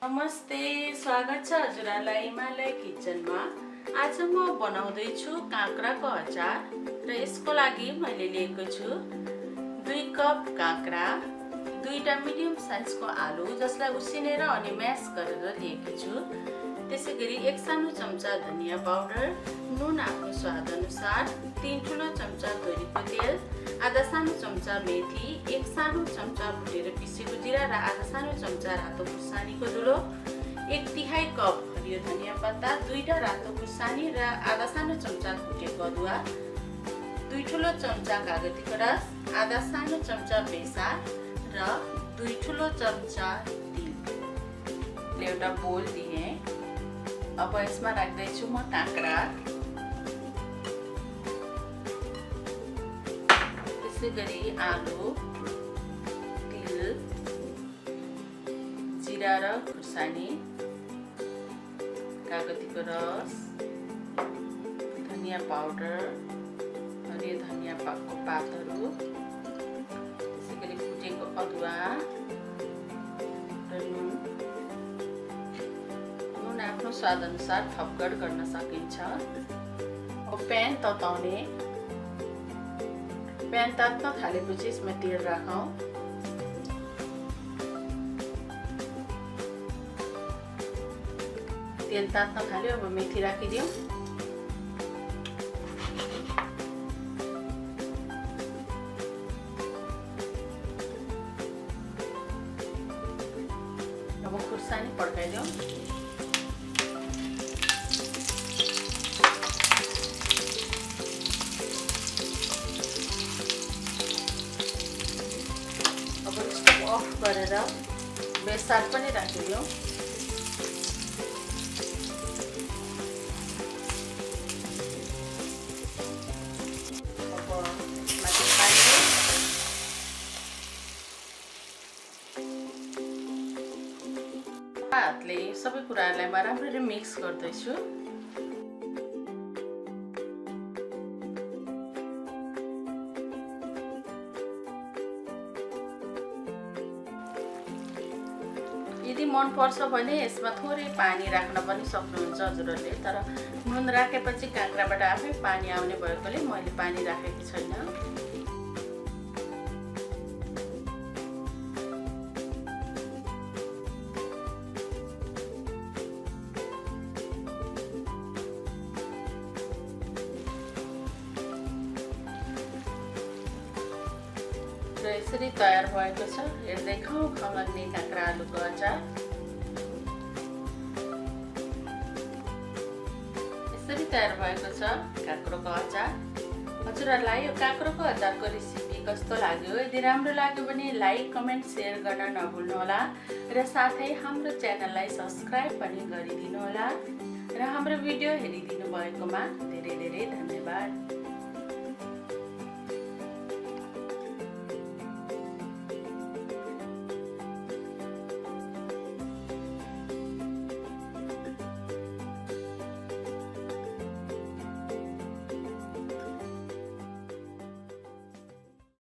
नमस्ते, स्वागत छ हजुरहरूलाई हिमालय किचनमा। आज म बनाउँदै छु काँक्राको अचार र यसको लागि मैले लिएको छु 2 कप काँक्रा, 2टा मिडियम साइजको आलु जसलाई उसिनेर अनि म्यास गरेर लिएको छु। त्यसैगरी 1 सानो चम्चा धनिया पाउडर, नुन आफ्नो स्वाद अनुसार, 3 ठुलो चम्चा तोरीको तेल, आधा सानो चम्चा मेथी, 1 सानो चम्चा भुटेर पिसेको जिरा र आधा सानो चम्चा रातो खुर्सानीको धुलो, 1/3 कप हरियो धनिया पत्ता, 2टा रातो खुर्सानी र आधा सानो चम्चा कुटेको अदुवा, 2 ठुलो चम्चा कागतीको रस, आधा सानो चम्चा बेसार र 2 ठुलो चम्चा तिल। एउटा बोल दिए। अब यसमा राख्दै छु म काँक्रा। त्यसैगरी आलु, तिल, जिरा र खुर्सानी, कागतीको रस, धनिया पाउडर, हरियो धनिया पातको पातहरू, त्यसैगरी कुटेको अदुवा र नुन आफ्नो स्वाद अनुसार थपगढ गर्न सकिन्छ। अब प्यान तताउने। प्यान तात्न थालेपछि यसमा तेल राखौँ। तेल तात्न थाल्यो, अब मेथी राखिदिउँ। अब खुर्सानी पड्काइदिउँ। अफ गरेर बेसार पनि राखिदिउँ। अब माथि पानी हातले सबै कुराहरूलाई म राम्ररी मिक्स गर्दैछु। यदि मन पर्छ भने यसमा थोरै पानी राख्न पनि सक्नुहुन्छ हजुरहरूले, तर नुन राखेपछि काँक्राबाट आफै पानी आउने भएकोले मैले पानी राखेकी छैन। र यसरी तयार भएको छ हेर्दै खाउँ खाउँ लाग्ने काँक्रा आलुको अचार। यसरी तयार भएको छ काँक्रोको अचार। हजुरहरूलाई यो काँक्रोको अचारको रेसिपी कस्तो लाग्यो? यदि राम्रो लाग्यो भने लाइक, कमेन्ट, सेयर गर्न नभुल्नुहोला र साथै हाम्रो च्यानललाई सब्स्क्राइब पनि गरिदिनुहोला र हाम्रो भिडियो हेरिदिनु भएकोमा धेरै धेरै धन्यवाद।